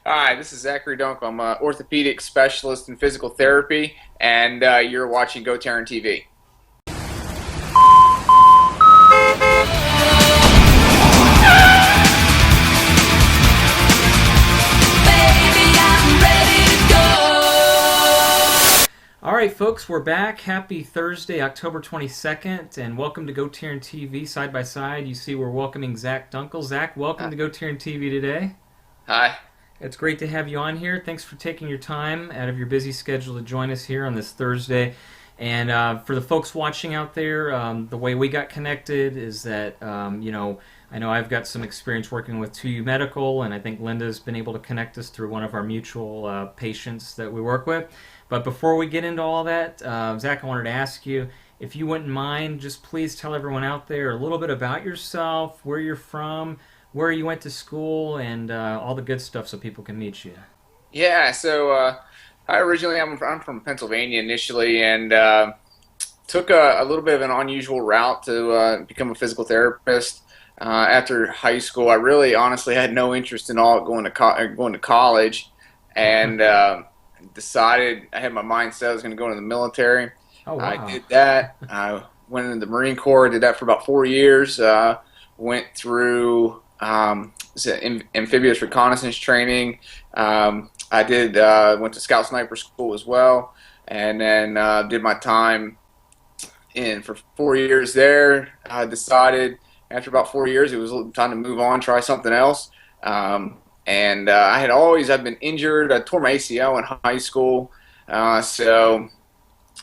Hi, this is Zachary Dunk. I'm an orthopedic specialist in physical therapy, and you're watching GoTarryn TV. All right, folks, we're back. Happy Thursday, October 22nd, and welcome to GoTarryn TV. Side by side, you see we're welcoming Zach Dunkel. Zach, welcome to GoTarryn TV today. Hi. It's great to have you on here. Thanks for taking your time out of your busy schedule to join us here on this Thursday. And for the folks watching out there, the way we got connected is that, I know I've got some experience working with 2U Medical, and I think Linda's been able to connect us through one of our mutual patients that we work with. But before we get into all that, Zach, I wanted to ask you, if you wouldn't mind, just please tell everyone out there a little bit about yourself, where you're from, where you went to school, and all the good stuff so people can meet you. Yeah, so I'm from Pennsylvania initially, and took a little bit of an unusual route to become a physical therapist. After high school, I really honestly had no interest in all going to college, and decided I had my mindset I was going to go into the military. Oh, I wow. did that. I went into the Marine Corps. Did that for about 4 years. Went through amphibious reconnaissance training. I did went to Scout Sniper School as well, and then did my time in for 4 years there. I decided after about 4 years it was time to move on, try something else. And I've been injured. I tore my ACL in high school, so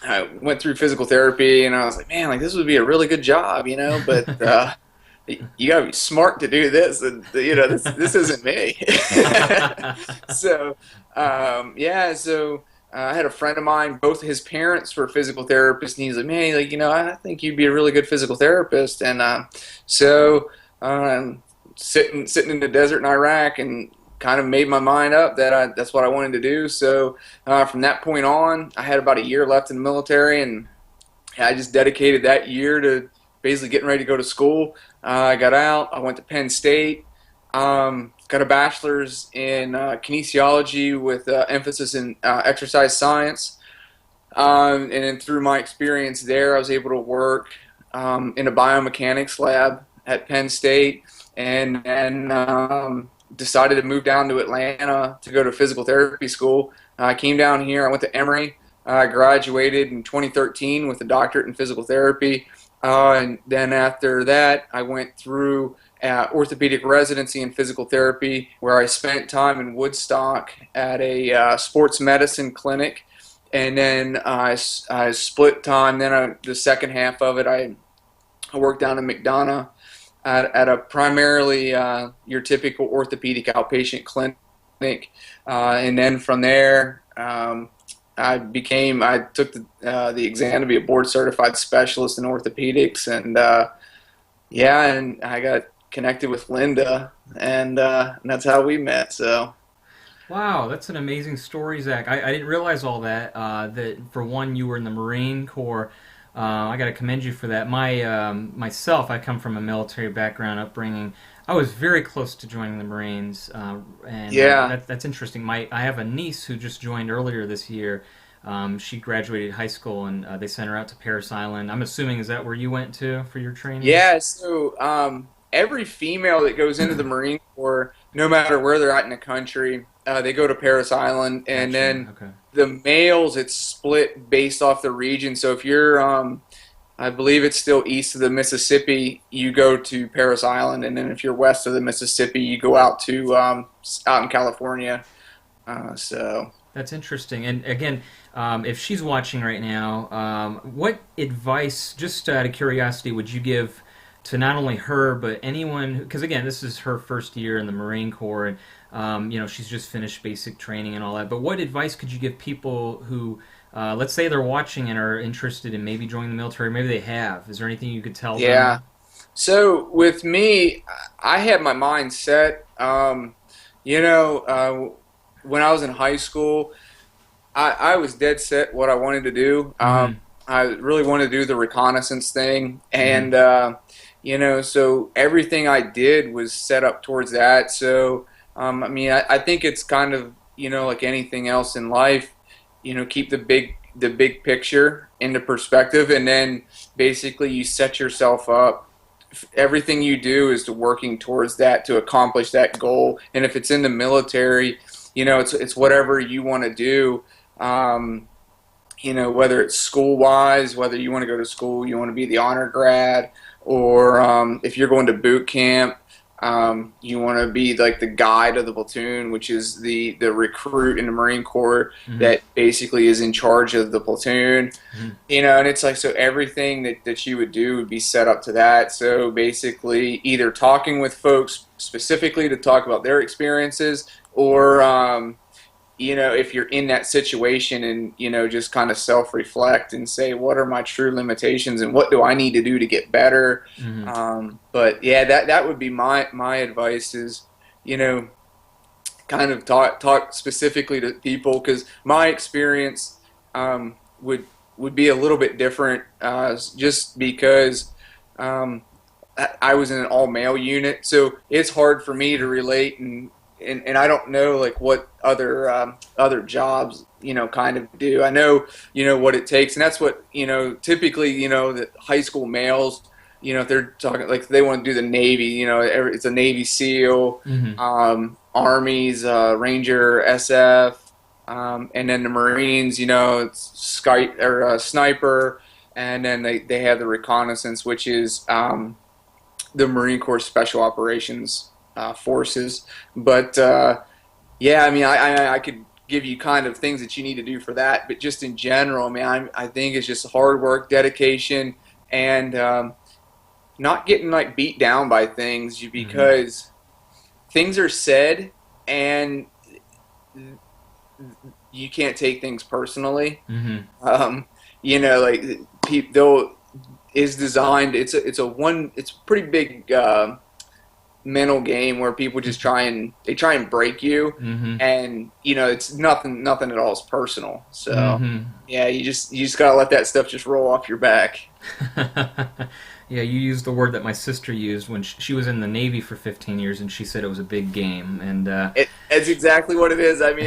I went through physical therapy, and I was like, man, like this would be a really good job, but you gotta be smart to do this, and this isn't me. So I had a friend of mine, both his parents were physical therapists, and he's like, man, like I think you'd be a really good physical therapist, and sitting in the desert in Iraq, and kind of made my mind up that that's what I wanted to do. So from that point on, I had about a year left in the military, and I just dedicated that year to basically getting ready to go to school. I got out. I went to Penn State. Got a bachelor's in kinesiology with emphasis in exercise science. And then through my experience there, I was able to work in a biomechanics lab at Penn State, and then decided to move down to Atlanta to go to physical therapy school. I came down here. I went to Emory. I graduated in 2013 with a doctorate in physical therapy. And then after that, I went through orthopedic residency in physical therapy, where I spent time in Woodstock at a sports medicine clinic. And then I split time. Then the second half of it, I worked down in McDonough at a primarily your typical orthopedic outpatient clinic. And then from there, I took the exam to be a board certified specialist in orthopedics, and and I got connected with Linda, and that's how we met. So Wow, that's an amazing story, Zach. I didn't realize all that. That for one, you were in the Marine Corps. I got to commend you for that. Myself, I come from a military background, upbringing. I was very close to joining the Marines, and yeah, that's interesting. I have a niece who just joined earlier this year. She graduated high school, and they sent her out to Paris Island. I'm assuming, is that where you went to for your training? yeah. So every female that goes into the Marine Corps, no matter where they're at in the country, they go to Paris Island, and Gotcha. then Okay. the males, it's split based off the region. So if you're I believe it's still east of the Mississippi, you go to Paris Island, and then if you're west of the Mississippi, you go out to out in California. So That's interesting. And again, if she's watching right now, what advice, just out of curiosity, would you give to not only her but anyone? Because again, this is her first year in the Marine Corps, and she's just finished basic training and all that. But what advice could you give people who, let's say they're watching and are interested in maybe joining the military? Maybe they have. Is there anything you could tell yeah. them? So with me, I had my mind set. When I was in high school, I was dead set what I wanted to do. Mm-hmm. I really wanted to do the reconnaissance thing, Mm-hmm. and so everything I did was set up towards that. So I mean, I think it's kind of, like anything else in life, keep the big picture into perspective, and then basically you set yourself up. Everything you do is to working towards that to accomplish that goal. And if it's in the military, it's whatever you want to do. Um, whether it's school wise, whether you want to go to school, you want to be the honor grad, or if you're going to boot camp, you want to be like the guide of the platoon, which is the recruit in the Marine Corps Hmm. that basically is in charge of the platoon. Hmm. And it's like, so everything that you would do would be set up to that. So basically, either talking with folks specifically to talk about their experiences, or if you're in that situation and, just kind of self reflect and say, what are my true limitations and what do I need to do to get better? Hmm. But yeah, that would be my advice is, you know, kind of talk specifically to people, because my experience would be a little bit different, just because um, I was in an all male unit, so it's hard for me to relate, and I don't know like what other jobs kind of do. I know what it takes, and that's what typically the high school males, if they're talking like they want to do the Navy, it's a Navy SEAL, Hmm. Army's Ranger, SF, and then the Marines, it's Sky or Sniper, and then they have the reconnaissance, which is the Marine Corps Special Operations Forces. But yeah, I mean, I could give you kind of things that you need to do for that, but just in general, man, I think it's just hard work, dedication, and not getting like beat down by things, Hmm. because things are said, and you can't take things personally. Hmm. Um, like they'll is designed. It's a pretty big mental game where people just try and break you, Hmm. and it's nothing at all is personal. So Hmm. yeah, you just gotta let that stuff just roll off your back. Yeah, you used the word that my sister used when she was in the Navy for 15 years, and she said it was a big game. And It's exactly what it is. I mean,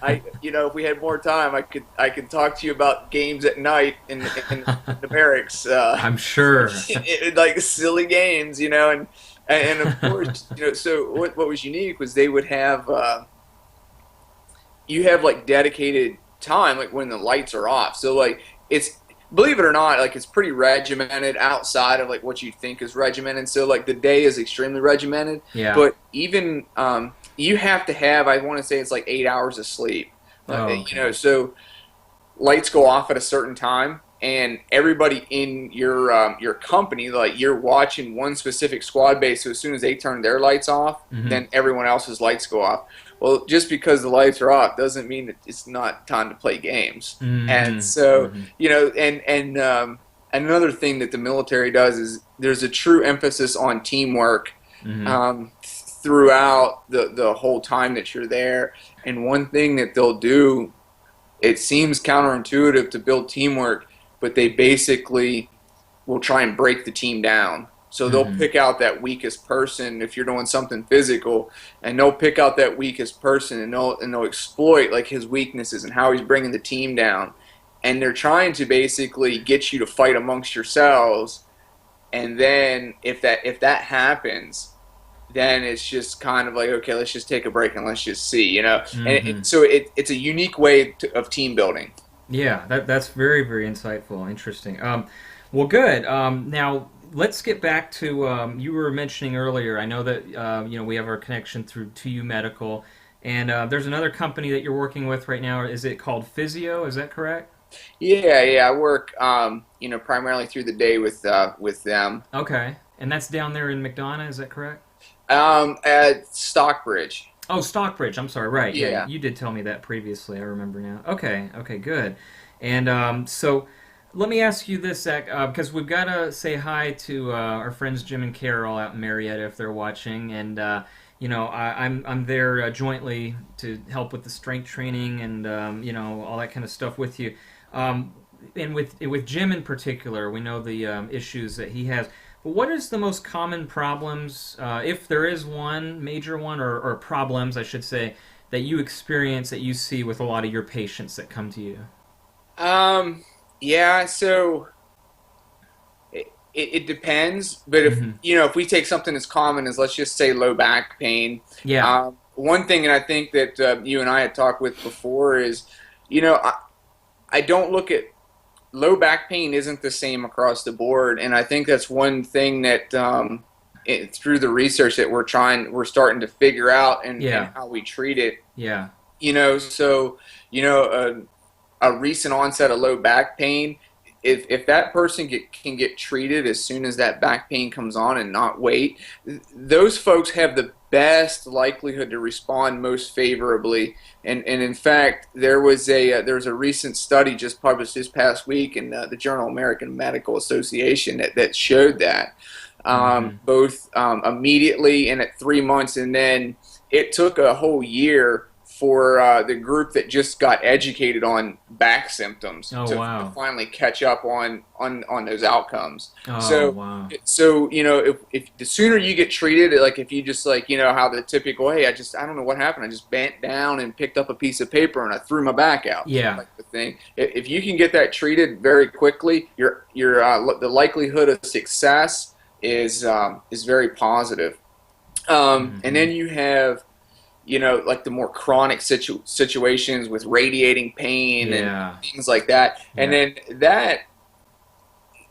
if we had more time, I could talk to you about games at night in the barracks, I'm sure. like silly games, and of course, So what was unique was they would have you have like dedicated time, like when the lights are off. So like it's believe it or not, like it's pretty regimented outside of like what you think is regimented. So like the day is extremely regimented, Yeah. but even you have to have, I want to say it's like 8 hours of sleep. Oh, okay. So lights go off at a certain time, and everybody in your company, like you're watching one specific squad base. So as soon as they turn their lights off, Hmm. then everyone else's lights go off. Well, just because the lights are off doesn't mean that it's not time to play games. And Hmm. so Hmm. and another thing that the military does is there's a true emphasis on teamwork Hmm. throughout the whole time that you're there. And one thing that they'll do, it seems counterintuitive to build teamwork, but they basically will try and break the team down. So they'll Hmm. pick out that weakest person if you're doing something physical, and they'll pick out that weakest person, and they'll exploit like his weaknesses and how he's bringing the team down. And they're trying to basically get you to fight amongst yourselves. And then if that happens, then it's just kind of like, okay, let's just take a break and let's just see. And Hmm. so it's a unique way of team building. Yeah, that's very, very insightful. Interesting. Well, good. Now let's get back to you were mentioning earlier. I know that we have our connection through 2U Medical, and there's another company that you're working with right now. Is it called Physio? Is that correct? Yeah, yeah, I work primarily through the day with them. Okay, and that's down there in McDonough. Is that correct? At Stockbridge. Oh, Stockbridge. I'm sorry. Right. Yeah, Yeah. you did tell me that previously. I remember now. Okay. Okay. Good. And so let me ask you this, Zach, because we've got to say hi to our friends Jim and Carol out in Marietta if they're watching, and I'm there jointly to help with the strength training and all that kind of stuff with you. And with Jim in particular, we know the issues that he has. What is the most common problems, if there is one major one, or problems, I should say, that you experience that you see with a lot of your patients that come to you? Um, yeah, so it depends, but if Hmm. if we take something as common as, let's just say, low back pain, Yeah. one thing, and I think that you and I had talked with before is, I don't look at low back pain isn't the same across the board, and I think that's one thing that through the research that we're starting to figure out and Yeah. how we treat it. Yeah. So a recent onset of low back pain, if that person can get treated as soon as that back pain comes on and not wait, those folks have the best likelihood to respond most favorably. And in fact, there was a recent study just published this past week in the Journal American Medical Association that showed that Hmm. both immediately and at 3 months, and then it took a whole year for the group that just got educated on back symptoms Oh, to wow. finally catch up on those outcomes. Oh, So wow. if the sooner you get treated, like if you just like how the typical, hey, I don't know what happened, I just bent down and picked up a piece of paper and I threw my back out Yeah. type of thing. If you can get that treated very quickly, the likelihood of success is very positive. And Hmm. then you have like the more chronic situations with radiating pain and Yeah. things like that. And Yeah. then that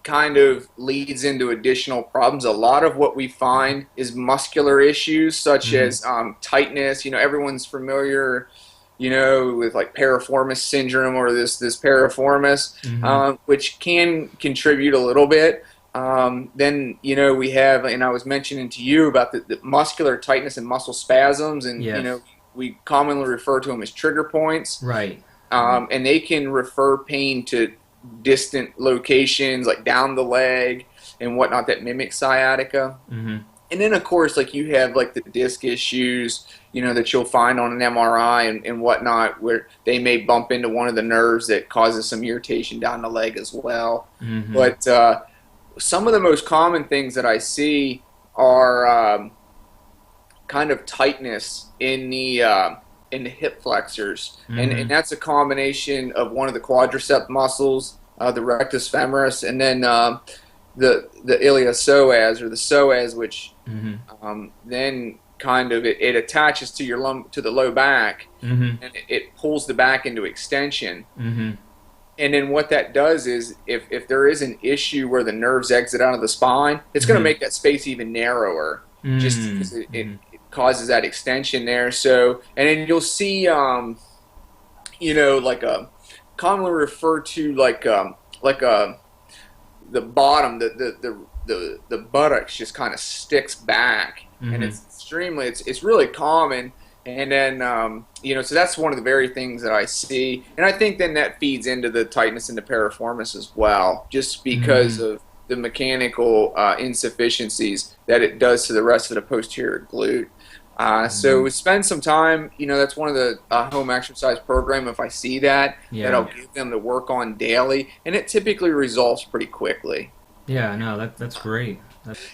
kind of leads into additional problems. A lot of what we find is muscular issues, such Hmm. as tightness. Everyone's familiar, with like piriformis syndrome or this piriformis, Hmm. which can contribute a little bit. Then we have, and I was mentioning to you about the muscular tightness and muscle spasms, and Yes. we commonly refer to them as trigger points, Right. Right. and they can refer pain to distant locations like down the leg and whatnot that mimic sciatica. Hmm. And then of course, like you have like the disc issues, that you'll find on an MRI and whatnot, where they may bump into one of the nerves that causes some irritation down the leg as well. Hmm. But some of the most common things that I see are kind of tightness in the hip flexors, and Hmm. that's a combination of one of the quadricep muscles, the rectus femoris, and then the iliopsoas or the psoas, which Hmm. then kind of it attaches to to the low back, Hmm. and it pulls the back into extension. Hmm. And then what that does is, if there is an issue where the nerves exit out of the spine, it's going to Hmm. make that space even narrower, just because Hmm. it causes that extension there. So, and then you'll see, like a commonly referred to like a the bottom, the buttocks just kind of sticks back, and Hmm. it's really common. And then so that's one of the very things that I see, and I think then that feeds into the tightness in the piriformis as well, just because Hmm. of the mechanical insufficiencies that it does to the rest of the posterior glute. So Hmm. we spend some time, that's one of the home exercise program. If I see that Yeah. I'll give them to work on daily, and it typically resolves pretty quickly. Yeah. No, that's great.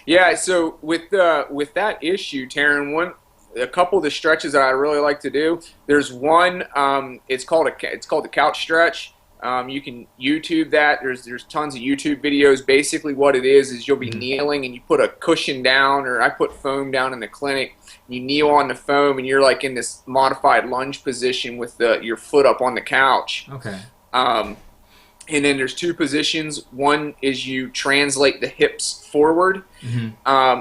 Yeah, so with that issue, Taryn, a couple of the stretches that I really like to do. There's one. It's called the couch stretch. You can YouTube that. There's tons of YouTube videos. Basically, what it is you'll be Hmm. kneeling and you put a cushion down, or I put foam down in the clinic. You kneel on the foam and you're like in this modified lunge position with your foot up on the couch. Okay. Um, and then there's two positions. One is you translate the hips forward, Hmm.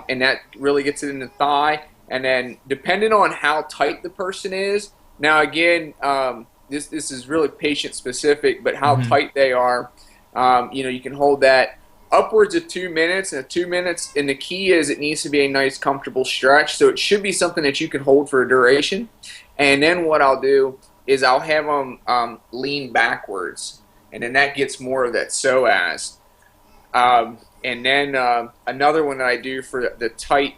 and that really gets it in the thigh. And then, depending on how tight the person is, now again, this is really patient specific, but how Hmm. tight they are, you can hold that upwards of 2 minutes, and 2 minutes. And the key is it needs to be a nice, comfortable stretch. So it should be something that you can hold for a duration. And then what I'll do is I'll have them lean backwards, and then that gets more of that psoas. And then another one that I do for the tight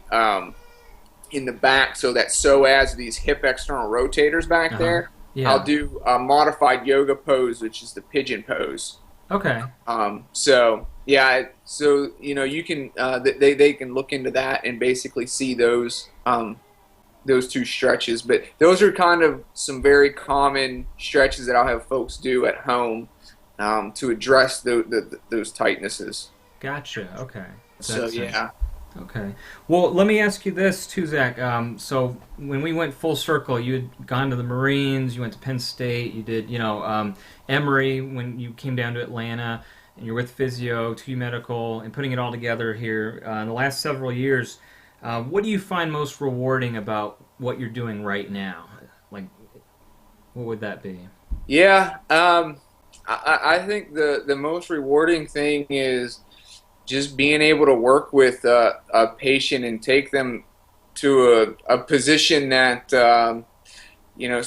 in the back, so that psoas, these hip external rotators back Uh huh. there, I'll Yeah. do a modified yoga pose, which is the pigeon pose. Okay. So Yeah, so you can they can look into that and basically see those two stretches. But those are kind of some very common stretches that I'll have folks do at home to address those tightnesses. Gotcha. Okay. So That's yeah, okay. Well, let me ask you this too, Zach. So when we went full circle, you had gone to the Marines, you went to Penn State, you did, Emory when you came down to Atlanta, and you're with Physio, 2U Medical, and putting it all together here in the last several years. What do you find most rewarding about what you're doing right now? Like, what would that be? yeah. I think the most rewarding thing is just being able to work with a patient and take them to a position that you know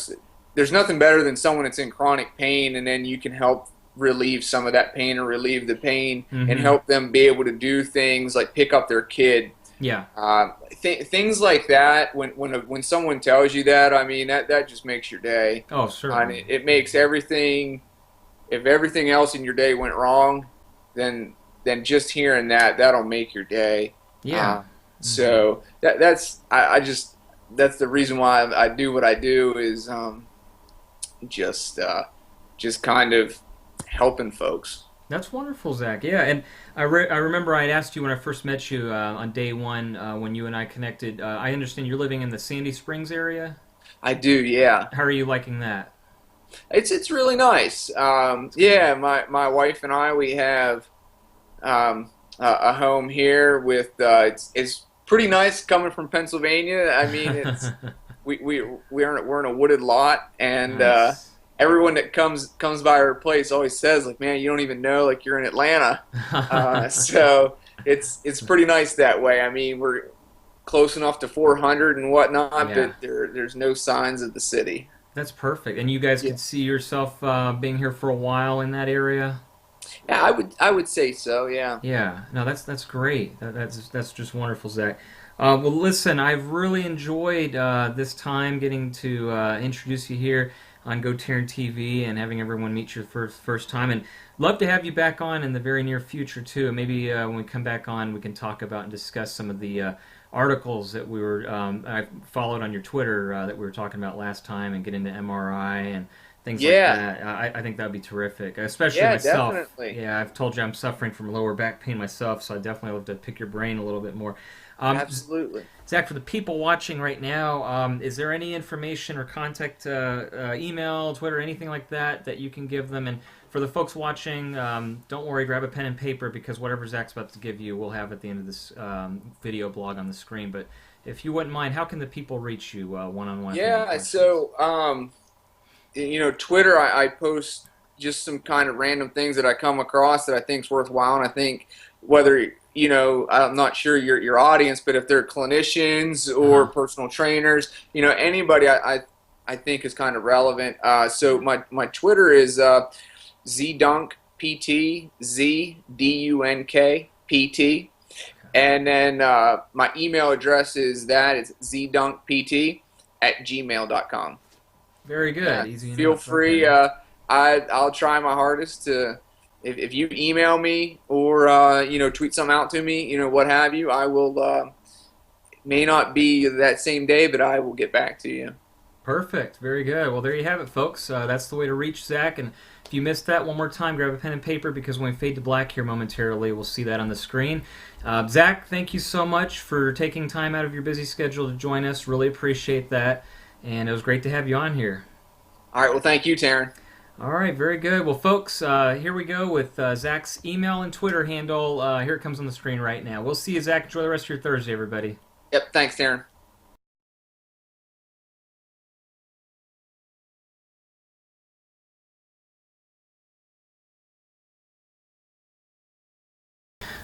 there's nothing better than someone that's in chronic pain, and then you can help relieve some of that pain or relieve the pain and Mm-hmm. help them be able to do things like pick up their kid. Yeah. Things like that. When someone tells you that, I mean that just makes your day. Oh, And certainly. it makes everything. If everything else in your day went wrong, then just hearing that'll make your day. Yeah. Uh, Mm-hmm. so that's I just that's the reason why I do what I do is just just kind of helping folks. That's wonderful, Zach. Yeah, and I remember I had asked you when I first met you on day one when you and I connected. I understand you're living in the Sandy Springs area. I do, yeah. How are you liking that? It's really nice. It's good. Yeah, my wife and I we have a home here with it's pretty nice coming from Pennsylvania. I mean, it's we're in a wooded lot, and Nice. everyone that comes by our place always says like, "Man, you don't even know like you're in Atlanta." So it's pretty nice that way. I mean, we're close enough to 400 and whatnot, Yeah, but there's no signs of the city. that's perfect. And you guys Yeah, could see yourself being here for a while in that area. yeah, I would say so. Yeah. Yeah, no, that's great. That's just wonderful, Zach. Well, listen, I've really enjoyed this time getting to introduce you here on GoTarryn TV and having everyone meet you for the first time. And love to have you back on in the very near future too. Maybe when we come back on, we can talk about and discuss some of the articles that I followed on your Twitter that we were talking about last time, and get into MRI and things like Yeah. that. I think that'd be terrific, especially Yeah, myself. definitely. Yeah, I've told you I'm suffering from lower back pain myself, so I definitely love to pick your brain a little bit more. Absolutely. Zach, for the people watching right now, is there any information or contact, email, Twitter, anything like that that you can give them? And for the folks watching, don't worry, grab a pen and paper because whatever Zach's about to give you, we'll have at the end of this video blog on the screen. But if you wouldn't mind, how can the people reach you one on one if they have any Yeah, questions? so Twitter, I post just some kind of random things that I come across that I think's worthwhile, and I think whether I'm not sure your audience, but if they're clinicians Uh or huh. personal trainers, anybody I think is kind of relevant. So my Twitter is ZDunkPT, ZDUNK and then my email address is it's zdunkpt@gmail.com. Very good. Easy Feel enough. free. Okay. I'll try my hardest to. If you email me or tweet something out to me, what have you, I will. May not be that same day, but I will get back to you. Perfect. Very good. Well, there you have it, folks. That's the way to reach Zach. And if you missed that, one more time, grab a pen and paper because when we fade to black here momentarily, we'll see that on the screen. Zach, thank you so much for taking time out of your busy schedule to join us. Really appreciate that. And it was great to have you on here. All right. Well, thank you, Taryn. All right, very good. Well, folks, here we go with Zach's email and Twitter handle. Here it comes on the screen right now. We'll see you, Zach. Enjoy the rest of your Thursday, everybody. Yep. Thanks, Taryn.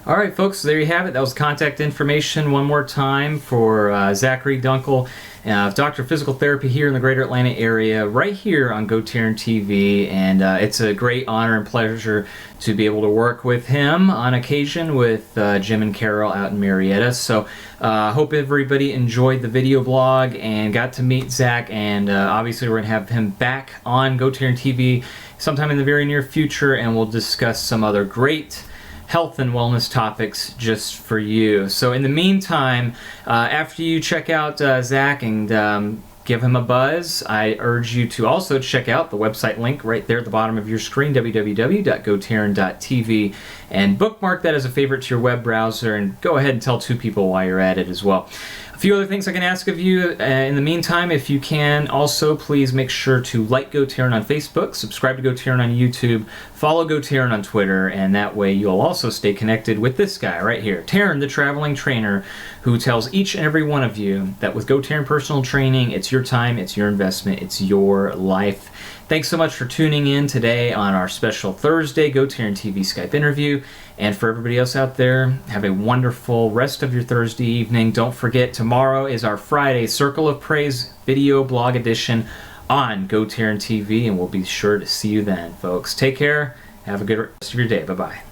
All right, folks, so there you have it. That was contact information one more time for Zachary Dunkel, Doctor of Physical Therapy here in the greater Atlanta area, right here on GoTarryn TV. And it's a great honor and pleasure to be able to work with him on occasion with Jim and Carol out in Marietta. So I hope everybody enjoyed the video blog and got to meet Zach. And obviously, we're going to have him back on GoTarryn TV sometime in the very near future, and we'll discuss some other great health and wellness topics just for you. So in the meantime, after you check out Zach and give him a buzz, I urge you to also check out the website link right there at the bottom of your screen, www.gotarryn.tv, and bookmark that as a favorite to your web browser, and go ahead and tell 2 people while you're at it as well. A few other things I can ask of you in the meantime, if you can, also please make sure to like GoTarryn on Facebook, subscribe to GoTarryn on YouTube, follow GoTarryn on Twitter, and that way you'll also stay connected with this guy right here, Taryn, the traveling trainer, who tells each and every one of you that with GoTarryn Personal Training, it's your time, it's your investment, it's your life. Thanks so much for tuning in today on our special Thursday GoTarryn TV Skype interview. And for everybody else out there, have a wonderful rest of your Thursday evening. Don't forget, tomorrow is our Friday Circle of Praise video blog edition on GoTarryn TV, and we'll be sure to see you then, folks. Take care. Have a good rest of your day. Bye-bye.